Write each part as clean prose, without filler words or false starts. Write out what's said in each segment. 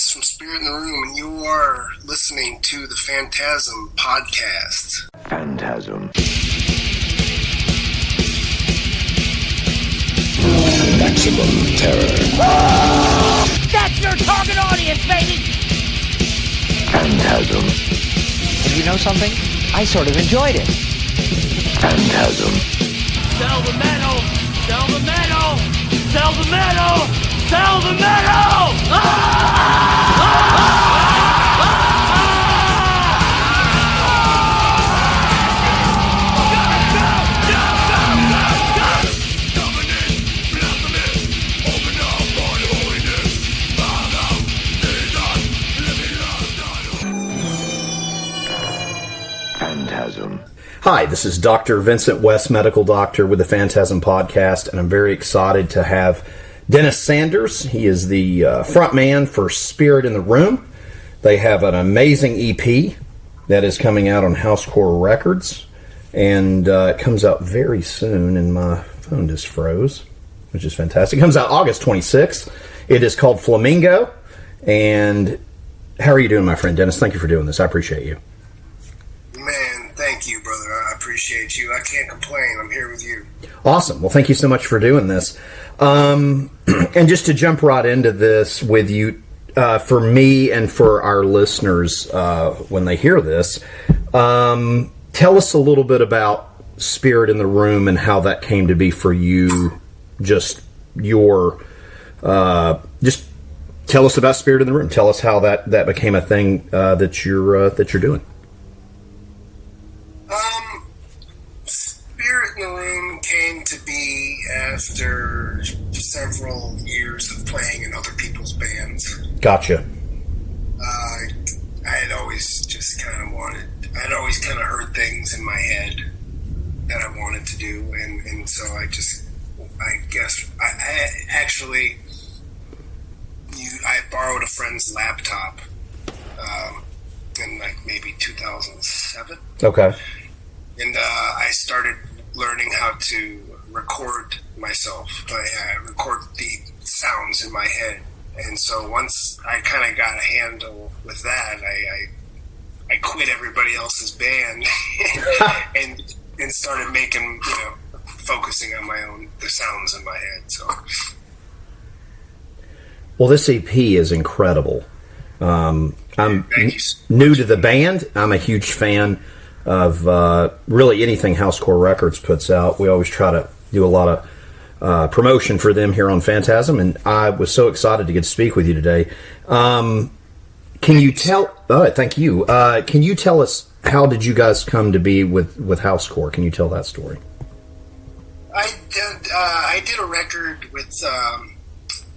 Wes from Spirit in the Room, and you are listening to the FANTASM Podcast. FANTASM. Maximum terror. That's your target audience, baby! FANTASM. And you know something? I sort of enjoyed it. FANTASM. Sell the metal! Sell the metal! Sell the metal! Sell the metal! FANTASM. Hi, this is Dr. Vincent West, medical doctor with the FANTASM Podcast, and I'm very excited to have Dennis Sanders. He is the front man for Spirit in the Room. They have an amazing EP that is coming out on Housecore Records, and it comes out very soon, and my phone just froze, which is fantastic. It comes out August 26th. It is called Flamingo, and how are you doing, my friend Dennis? Thank you for doing this. I appreciate you. Man, thank you, brother. I appreciate you. I can't complain. I'm here with you. Awesome. Well, thank you so much for doing this. And just to jump right into this with you, for me and for our listeners, when they hear this, tell us a little bit about Spirit in the Room and how that came to be for you. Just tell us about Spirit in the Room. Tell us how that became a thing that you're doing. Spirit in the Room came to be after several years of playing in other people's bands. Gotcha. I had always just I'd always kind of heard things in my head that I wanted to do, and so I borrowed a friend's laptop in like maybe 2007. Okay. And I started learning how to record myself. I record the sounds in my head. And so once I kind of got a handle with that, I quit everybody else's band and started making, focusing on the sounds in my head. So, well, this EP is incredible. I'm Thank you so new to the band. I'm a huge fan of really anything Housecore Records puts out. We always try to do a lot of promotion for them here on Phantasm, and I was so excited to get to speak with you today. Can you tell? Thank you. Can you tell us how did you guys come to be with Housecore? Can you tell that story? I did a record with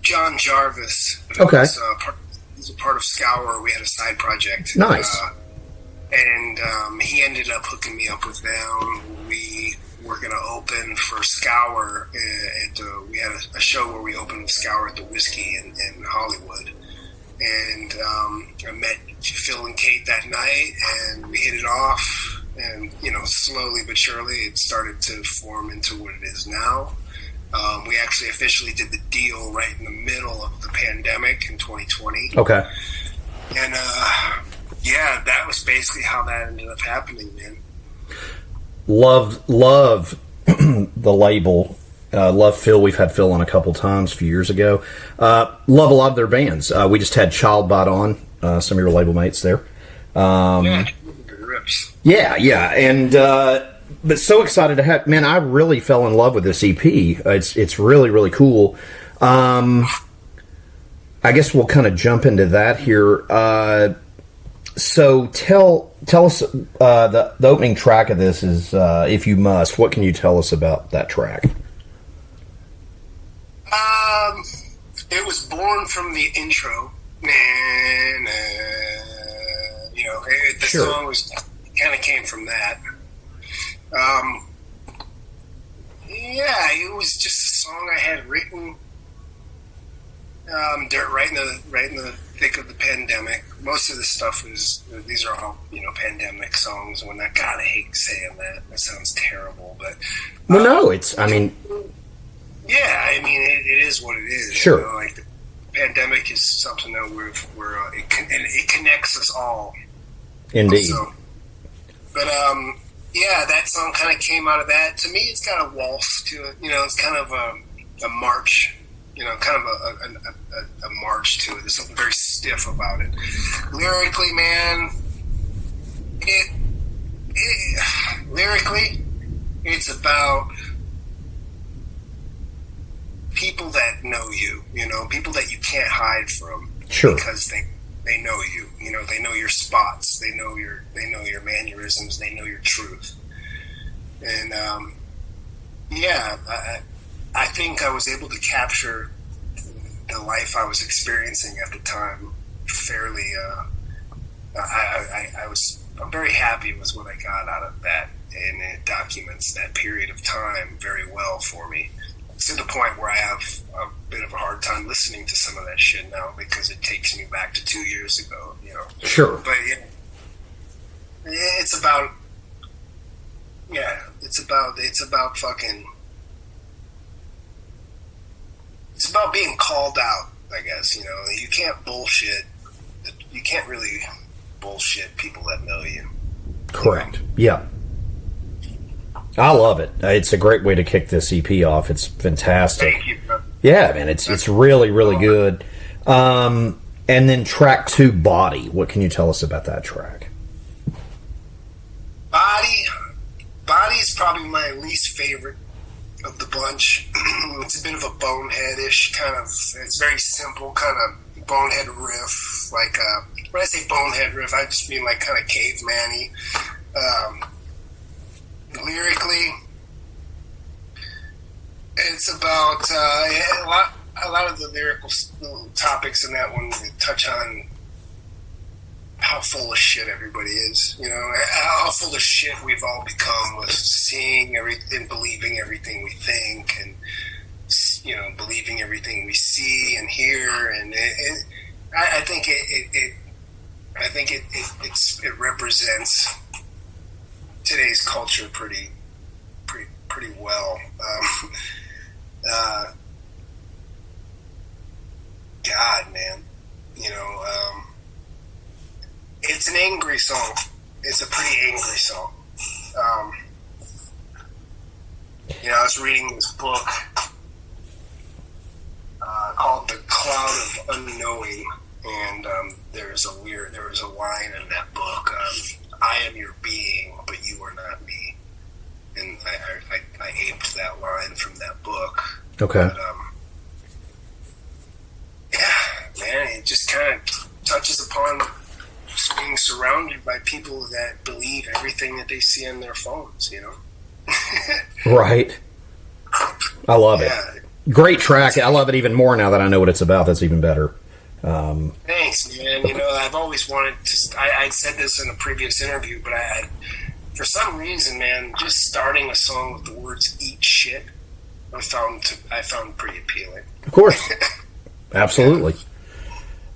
John Jarvis. Okay. He's a part of Scour. We had a side project. Nice. And he ended up hooking me up with them. We were going to open for Scour. We had a show where we opened with Scour at the Whiskey in Hollywood. And I met Phil and Kate that night, and we hit it off. And, slowly but surely it started to form into what it is now. We actually officially did the deal right in the middle of the pandemic in 2020. Okay. And, that was basically how that ended up happening, man. Love the label. Love Phil. We've had Phil on a couple times a few years ago. Love a lot of their bands. We just had Childbot on, some of your label mates there. Rips. Yeah. And, but so excited to have, man, I really fell in love with this EP. It's really, really cool. I guess we'll kind of jump into that here. So tell us, the opening track of this is, If You Must. What can you tell us about that track? It was born from the intro. The Sure. song kind of came from that. It was just a song I had written right in the thick of the pandemic. Most of the stuff these are all pandemic songs. When God, I hate saying that. That sounds terrible, but Well, no, it is what it is. Sure. pandemic is something that it connects us all. Indeed. So, but yeah, that song kind of came out of that. To me, it's got a waltz to it. It's kind of a march. Kind of a march to it. There's something very stiff about it. Lyrically, man, lyrically, it's about people that know you, people that you can't hide from. Sure. Because they know you. They know your spots. They know your mannerisms. They know your truth. And yeah, I think I was able to capture the life I was experiencing at the time fairly. I'm very happy with what I got out of that, and it documents that period of time very well for me. To the point where I have a bit of a hard time listening to some of that shit now because it takes me back to 2 years ago. Sure. But yeah, it's about fucking. It's about being called out, I guess. You can't bullshit. You can't really bullshit people that know you. Correct. Yeah. I love it. It's a great way to kick this EP off. It's fantastic. Thank you, bro. Yeah, man. It's really, really good. And then track 2, Body. What can you tell us about that track? Body's probably my least favorite of the bunch. It's a bit of a boneheadish kind of. It's very simple, kind of bonehead riff. Like when I say bonehead riff, I just mean like kind of caveman-y. Lyrically, it's about a lot of the lyrical topics in that one touch on how full of shit everybody is. How full of shit we've all become with seeing everything, believing everything we think, and believing everything we see and hear. And I think it represents today's culture pretty well. God, man, it's an angry song. It's a pretty angry song. I was reading this book called "The Cloud of Unknowing," and there was a line in that book. I am your being, but you are not me. And I aped that line from that book. Okay. But, yeah, man, it just kind of touches upon just being surrounded by people that believe everything that they see on their phones, Right. I love it. Great track. I love it even more now that I know what it's about. That's even better. Thanks, man. I've always wanted to. I said this in a previous interview, but I for some reason, man, just starting a song with the words "eat shit," I found pretty appealing. Of course, absolutely.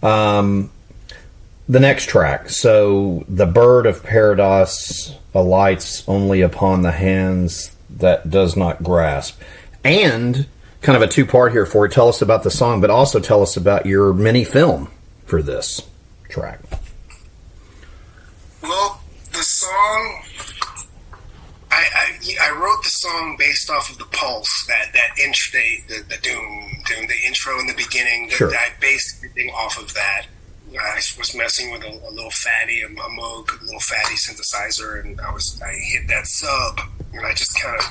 The next track. So, the bird of paradise alights only upon the hands that does not grasp, and kind of a two-part here for you. Tell us about the song, but also tell us about your mini film for this track. Well, the song, I wrote the song based off of the Pulse, that intro, the doom, the intro in the beginning. Sure. I based everything off of that. I was messing with a little fatty, a Moog, a little fatty synthesizer, and I hit that sub, and I just kind of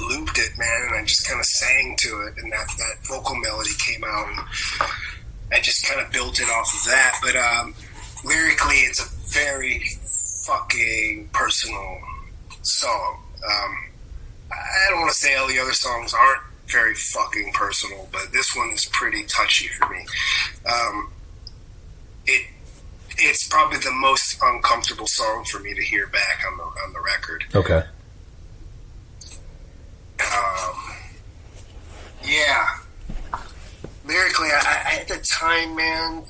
looped it, man, and I just kind of sang to it, and that vocal melody came out, and I just kind of built it off of that. But lyrically, it's a very fucking personal song. I don't want to say all the other songs aren't very fucking personal, but this one is pretty touchy for me. It's probably the most uncomfortable song for me to hear back on the record. Okay. Yeah. Lyrically, I at the time, man,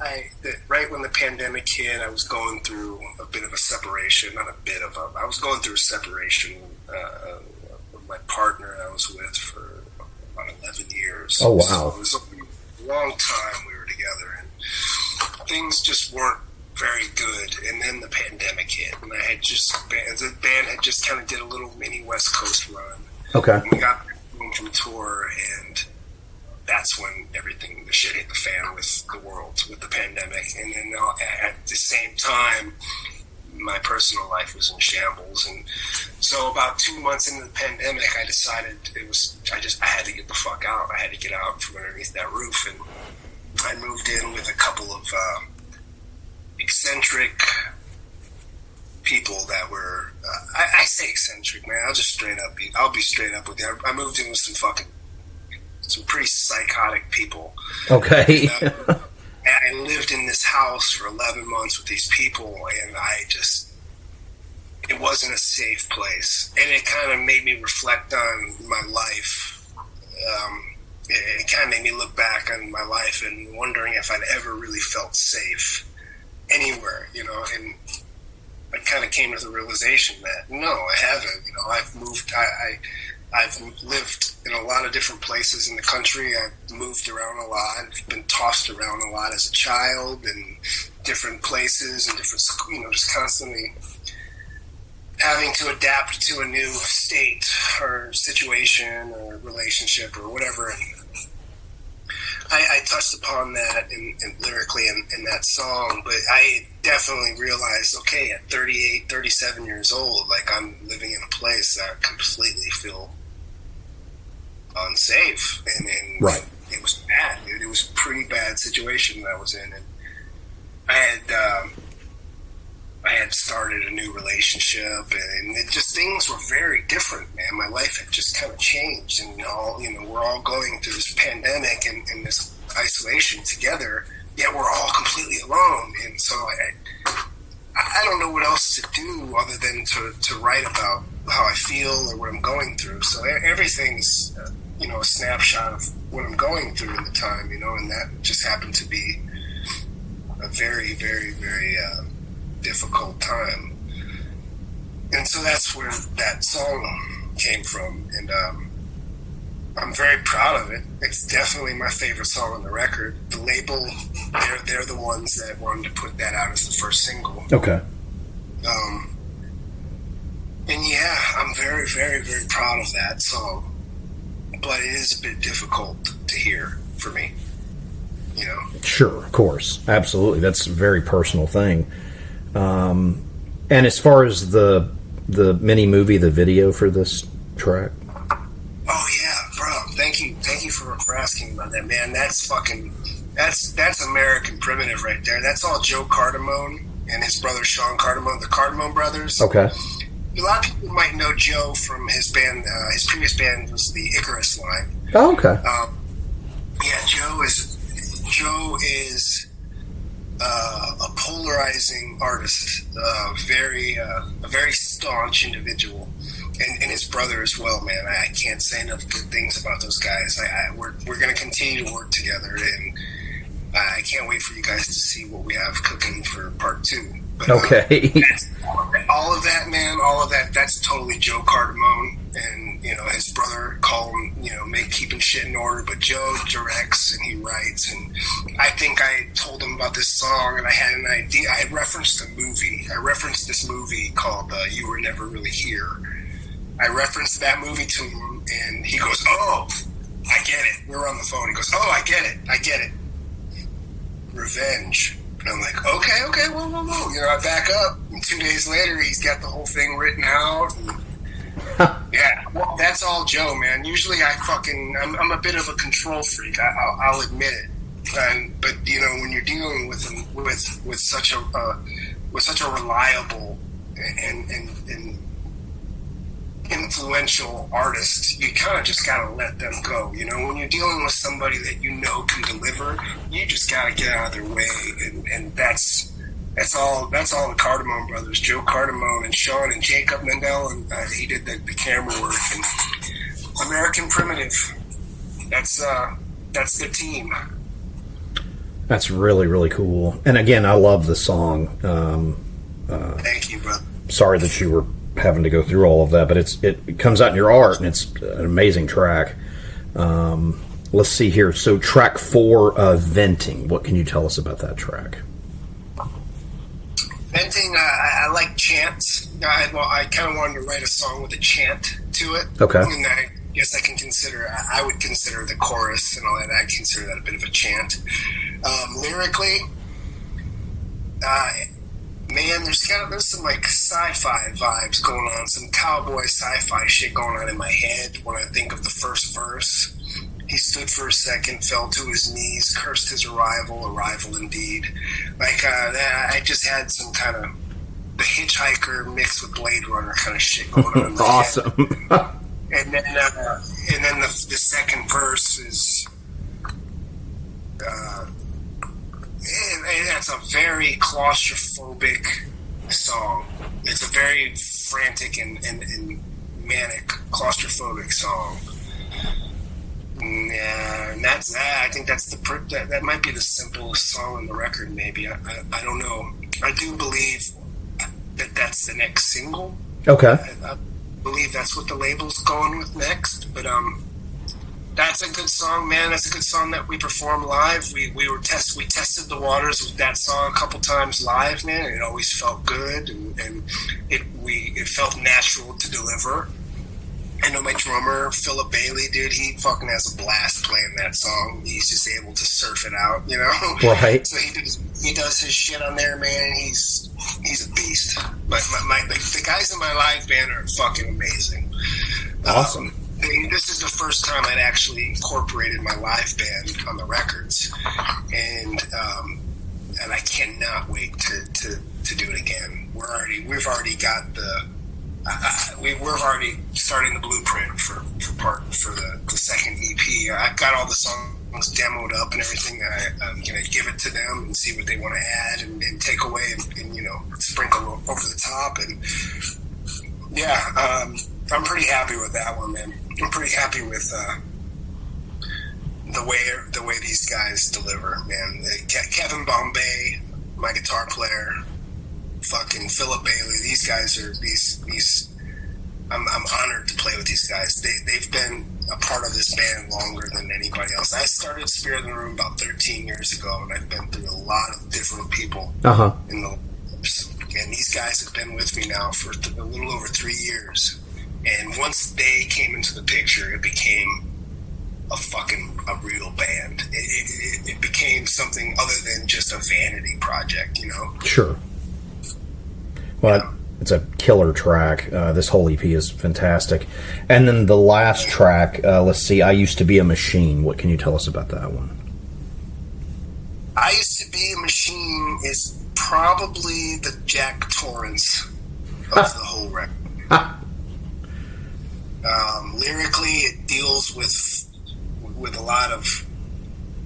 right when the pandemic hit, I was going through a bit of a separation. I was going through a separation with my partner I was with for about 11 years. Oh, wow. So it was a long time we were together, and things just weren't very good. And then the pandemic hit, and the band had just kind of did a little mini West Coast run. Okay. And we got home from tour, and that's when the shit hit the fan with the world, with the pandemic. And then at the same time, my personal life was in shambles. And so about 2 months into the pandemic, I decided I had to get the fuck out. I had to get out from underneath that roof. And I moved in with a couple of eccentric people that were, I say eccentric, man. I'll be straight up with you. I moved in with some pretty psychotic people. Okay. And I lived in this house for 11 months with these people, and it wasn't a safe place. And it kind of made me reflect on my life. It kind of made me look back on my life and wondering if I'd ever really felt safe anywhere, and I kind of came to the realization that no, I haven't. I've moved, I've lived in a lot of different places in the country. I've moved around a lot. I've been tossed around a lot as a child in different places and different, just constantly having to adapt to a new state or situation or relationship or whatever. And I touched upon that in lyrically in that song, but I definitely realized, okay, at 38, 37 years old, like I'm living in a place that I completely feel unsafe, and right. It was bad, dude. It was a pretty bad situation that I was in, and I had started a new relationship, and things were very different, man. My life had just kind of changed, and we're all going through this pandemic and this isolation together, yet we're all completely alone. And so I don't know what else to do other than to write about how I feel or what I'm going through. So everything's a snapshot of what I'm going through in the time, and that just happened to be a very, very, very difficult time. And so that's where that song came from, and I'm very proud of it. It's definitely my favorite song on the record. The label, they're the ones that wanted to put that out as the first single. Okay. And yeah, I'm very, very, very proud of that song, but it is a bit difficult to hear for me, Sure, of course, absolutely. That's a very personal thing. And as far as the mini movie, the video for this track. Oh yeah, bro. Thank you for asking about that, man. That's American Primitive right there. That's all Joe Cardamone and his brother Sean Cardamone, the Cardamone brothers. Okay. A lot of people might know Joe from his band. His previous band was the Icarus Line. Oh, okay. Yeah, Joe is a polarizing artist, a very staunch individual, and his brother as well, man. I can't say enough good things about those guys. We're going to continue to work together, and I can't wait for you guys to see what we have cooking for part 2. But, okay. All of that, man, that's totally Joe Cardamone, and his brother call him, keeping shit in order, but Joe directs and he writes. And I think I told him about this song, and I had an idea. I referenced this movie called You Were Never Really Here. I referenced that movie to him, and he goes, "Oh, I get it." We're on the phone. He goes, "Oh, I get it. Revenge." And I'm like, okay, whoa. I back up, and 2 days later, he's got the whole thing written out. And yeah, well, that's all Joe, man. Usually I'm a bit of a control freak. I'll admit it. But when you're dealing with such a reliable and influential artist, you kind of just gotta let them go. When you're dealing with somebody that can deliver, you just gotta get out of their way, and that's all the Cardamone brothers, Joe Cardamone and Sean and Jacob Mendel, and he did the camera work. And American Primitive, that's the team. That's really, really cool. And again, I love the song. Thank you, brother. Sorry that you were having to go through all of that, but it comes out in your art, and it's an amazing track. Let's see here. So track 4, Venting. What can you tell us about that track? Venting, I like chants. I kind of wanted to write a song with a chant to it. Okay. And I guess I would consider the chorus and all that, I consider that a bit of a chant. Lyrically, man, there's some like sci-fi vibes going on, some cowboy sci-fi shit going on in my head when I think of the first verse. He stood for a second, fell to his knees, cursed his arrival indeed. Like, I just had some kind of the Hitchhiker mixed with Blade Runner kind of shit going on in my Awesome. head. And then the second verse is, that's a very claustrophobic song. It's a very frantic and manic claustrophobic song. Yeah, and that's that. I think that's that might be the simplest song on the record. Maybe I don't know. I do believe that that's the next single. Okay. I believe that's what the label's going with next. But that's a good song, man. That's a good song that we performed live. We tested the waters with that song a couple times live, man. And it always felt good, and it felt natural to deliver. I know my drummer, Philip Bailey, dude, he fucking has a blast playing that song. He's just able to surf it out, you know? Right. So he does his shit on there, man. He's a beast. The guys in my live band are fucking amazing. Awesome. This is the first time I'd actually incorporated my live band on the records. And I cannot wait to do it again. We've already got we're already starting the blueprint for the second EP. I've got all the songs demoed up and everything. I'm gonna give it to them and see what they want to add and take away and sprinkle over the top. And yeah, I'm pretty happy with that one, man. I'm pretty happy with the way these guys deliver, man. Kevin Bombay, my guitar player, fucking Philip Bailey, these guys are these I'm honored to play with these guys. They've been a part of this band longer than anybody else. I started Spirit in the Room about 13 years ago, and I've been through a lot of different people in the and these guys have been with me now for a little over 3 years. And once they came into the picture, it became a real band. It became something other than just a vanity project, you know? Sure. Well, it's a killer track. This whole EP is fantastic. And then the last track, let's see, I Used to Be a Machine. What can you tell us about that one? I Used to Be a Machine is probably the Jack Torrance of the whole record. Lyrically, it deals with a lot of...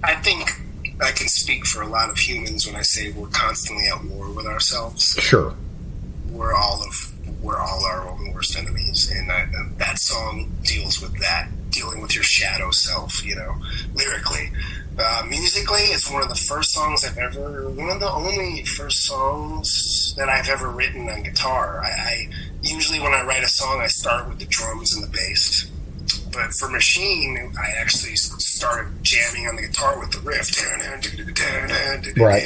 I think I can speak for a lot of humans when I say we're constantly at war with ourselves. Sure. We're all our own worst enemies, and that song deals with that, dealing with your shadow self, you know, lyrically. Musically, it's one of the only first songs that I've ever written on guitar. I usually, when I write a song, I start with the drums and the bass. But for Machine, I actually started jamming on the guitar with the riff. Right.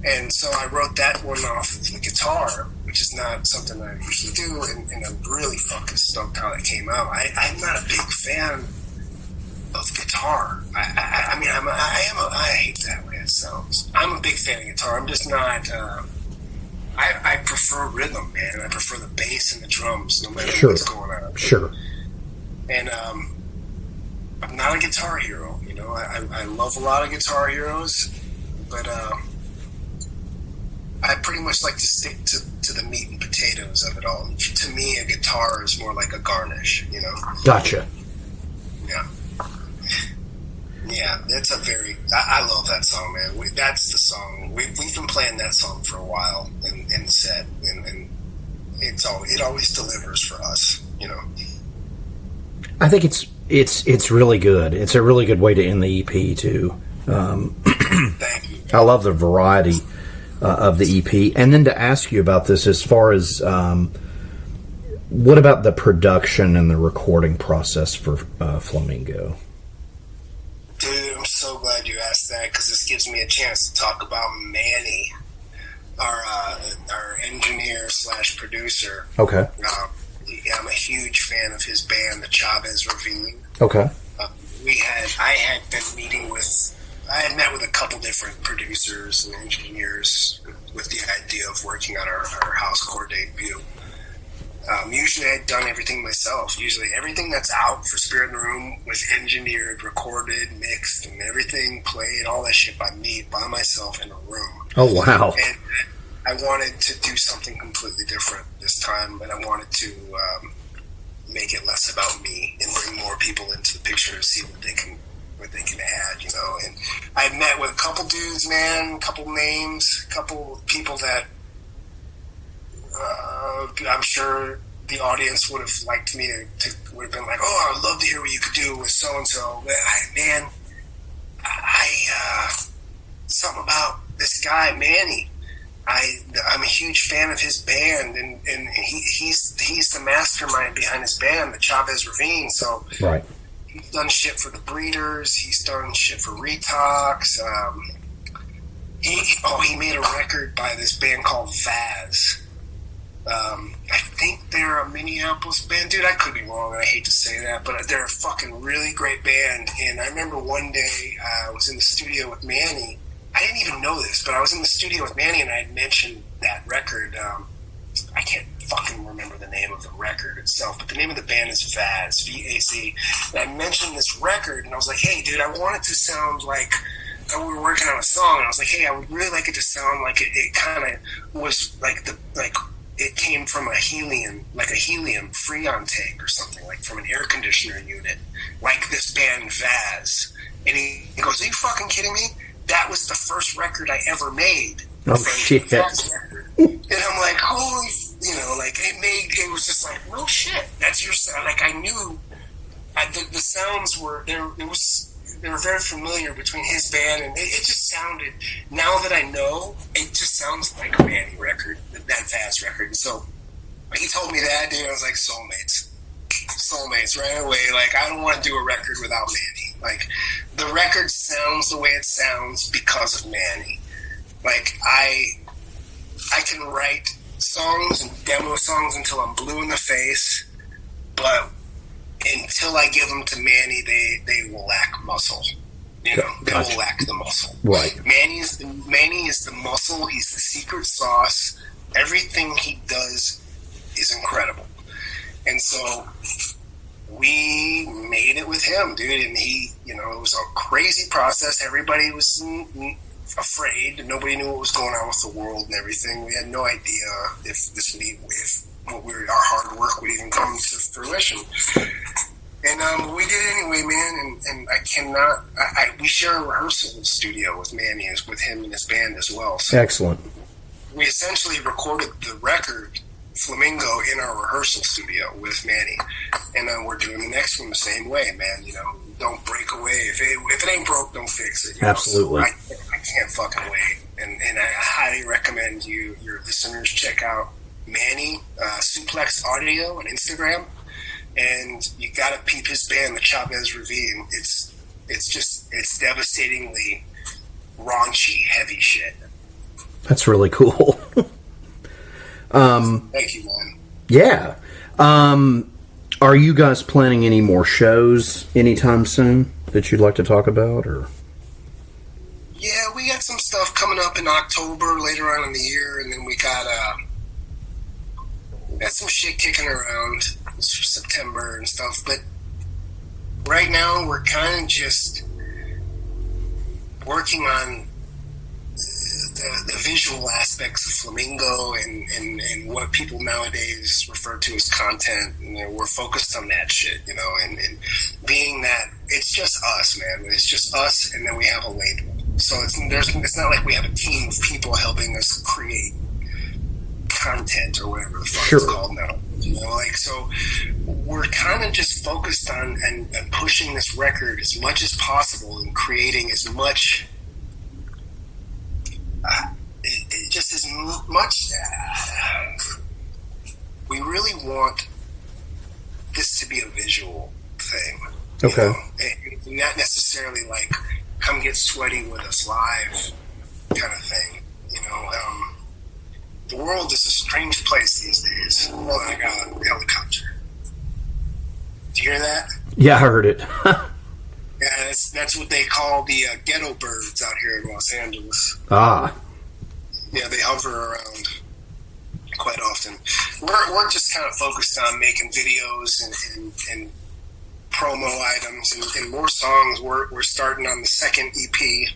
And so I wrote that one off the guitar, which is not something I usually do, and I'm really fucking stoked how it came out. I'm not a big fan of guitar. I hate that way it sounds. I'm a big fan of guitar. I'm just not. I prefer rhythm, man. I prefer the bass and the drums, no matter what's going on. Sure. And I'm not a guitar hero. You know, I love a lot of guitar heroes, but I pretty much like to stick to the meat and potatoes of it all. To me, a guitar is more like a garnish, you know? Gotcha. Yeah. Yeah, that's I love that song, man. That's the song. We've been playing that song for a while in the set, and it always delivers for us, you know? I think it's really good. It's a really good way to end the EP, too. Thank you. I love the variety of the EP. And then to ask you about this, as far as what about the production and the recording process for Flamingo? so glad you asked that, because this gives me a chance to talk about Manny, our engineer slash producer. Okay. I'm a huge fan of his band, the Chavez Ravine. Okay. I had met with a couple different producers and engineers with the idea of working on our Housecore debut. Usually I'd done everything myself. Usually everything that's out for Spirit in the Room was engineered, recorded, mixed, and everything played, all that shit by me, by myself in a room. Oh, wow. And I wanted to do something completely different this time, but I wanted to make it less about me and bring more people into the picture to see what they can add, you know. And I met with a couple dudes, man, a couple names, a couple people that I'm sure the audience would have liked me to would have been like, oh, I'd love to hear what you could do with so and so. Something about this guy Manny. I'm a huge fan of his band, and he's the mastermind behind his band, the Chavez Ravine. So right. He's done shit for the Breeders. He's done shit for Retox. He made a record by this band called Vaz. I think they're a Minneapolis band. Dude, I could be wrong, and I hate to say that, but they're a fucking really great band. And I remember one day I was in the studio with Manny. I didn't even know this, but I was in the studio with Manny, and I had mentioned that record. I can't fucking remember the name of the record itself, but the name of the band is Vaz, V-A-Z. And I mentioned this record, and I was like, hey, dude, I want it to sound like we were working on a song, and I was like, hey, I would really like it to sound like it kind of was like it came from a helium Freon tank or something, like from an air conditioner unit, like this band Vaz. And he goes, are you fucking kidding me? That was the first record I ever made. Oh, shit. Vaz record. And I'm like, holy, you know, like it was just like, no shit, that's your sound. Like I knew the sounds were there. They were very familiar between his band, and it just sounded, now that I know, it just sounds like a Manny record, that Vaz record. And so he told me that, dude, I was like, soulmates right away. Like, I don't want to do a record without Manny. Like, the record sounds the way it sounds because of Manny. Like, I can write songs and demo songs until I'm blue in the face, but until I give them to Manny, they will lack muscle. You know, they will lack the muscle. Right. Manny is the muscle. He's the secret sauce. Everything he does is incredible. And so we made it with him, dude. And he, you know, it was a crazy process. Everybody was afraid. Nobody knew what was going on with the world and everything. We had no idea if our hard work would even come to fruition. And we did it anyway, man. And we share a rehearsal studio with Manny, with him and his band as well. So excellent. We essentially recorded the record Flamingo in our rehearsal studio with Manny, and we're doing the next one the same way, man. You know, don't break away. If it ain't broke, don't fix it. Absolutely. So I can't fucking wait. And I highly recommend your listeners check out Manny Suplex Audio on Instagram, and you gotta peep his band, the Chavez Ravine. It's devastatingly raunchy, heavy shit. That's really cool. Thank you, man. Yeah. Are you guys planning any more shows anytime soon that you'd like to talk about, or? Yeah, we got some stuff coming up in October later on in the year, and then we got some shit kicking around for September and stuff. But right now, we're kind of just working on the visual aspects of Flamingo and what people nowadays refer to as content. You know, we're focused on that shit, you know, and being that it's just us, man. It's just us, and then we have a label. So it's not like we have a team of people helping us create content or whatever the fuck it's called now. You know, like, so we're kind of just focused on and pushing this record as much as possible and creating as much just as much. We really want this to be a visual thing. Okay. You know? Not necessarily like come get sweaty with us live kind of thing. The world is a strange place these days. Oh, I got a helicopter. Do you hear that? Yeah, I heard it. Yeah, that's what they call the ghetto birds out here in Los Angeles. Ah. Yeah, they hover around quite often. We're just kind of focused on making videos and promo items and more songs. We're starting on the second EP.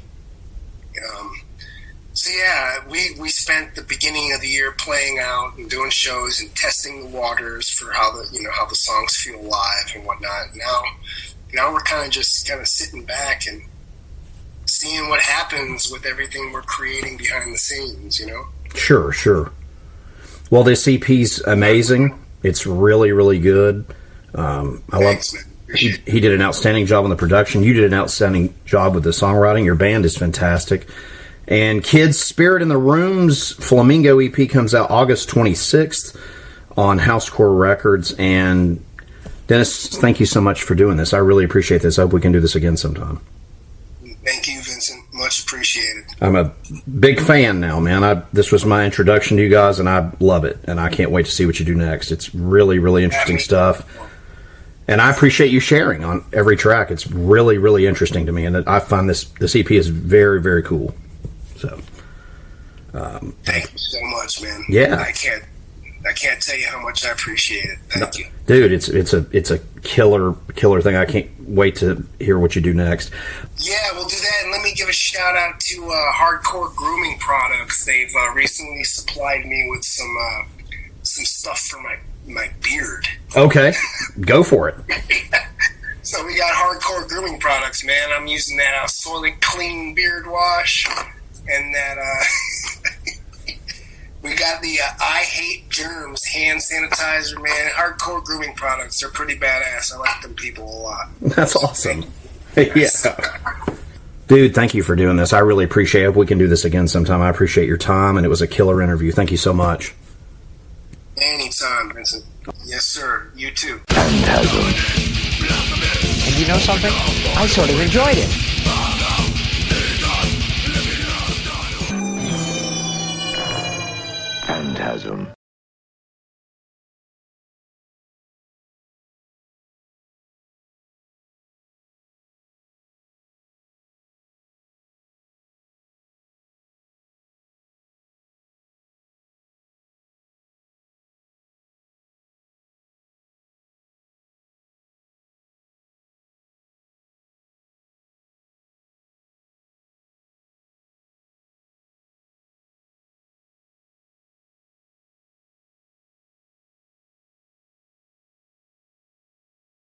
So yeah, we spent the beginning of the year playing out and doing shows and testing the waters for how the songs feel live and whatnot. Now we're kind of sitting back and seeing what happens with everything we're creating behind the scenes. Sure. Well, this EP's amazing. It's really, really good. Thanks, man. He did an outstanding job on the production. You did an outstanding job with the songwriting. Your band is fantastic. And Kids, Spirit in the Room's Flamingo EP comes out August 26th on Housecore Records. And Dennis, thank you so much for doing this. I really appreciate this. I hope we can do this again sometime. Thank you, Vincent. Much appreciated. I'm a big fan now, man. This was my introduction to you guys, and I love it. And I can't wait to see what you do next. It's really, really interesting stuff. And I appreciate you sharing on every track. It's really, really interesting to me. And I find this EP is very, very cool. So, thank you so much, man. Yeah, I can't tell you how much I appreciate it. Thank you, dude. It's a killer thing. I can't wait to hear what you do next. Yeah, we'll do that. And let me give a shout out to Hardcore Grooming Products. They've recently supplied me with some stuff for my beard. Okay, go for it. So we got Hardcore Grooming Products, man. I'm using that Soylent Clean beard wash. And that we got the I Hate Germs hand sanitizer, man. Hardcore Grooming Products are pretty badass. I like them people a lot. That's awesome. Yeah. Dude, thank you for doing this. I really appreciate it. I hope we can do this again sometime. I appreciate your time, and it was a killer interview. Thank you so much. Anytime, Vincent. Yes, sir. You too. Phantasm. And you know something? I sort of enjoyed it. Phantasm.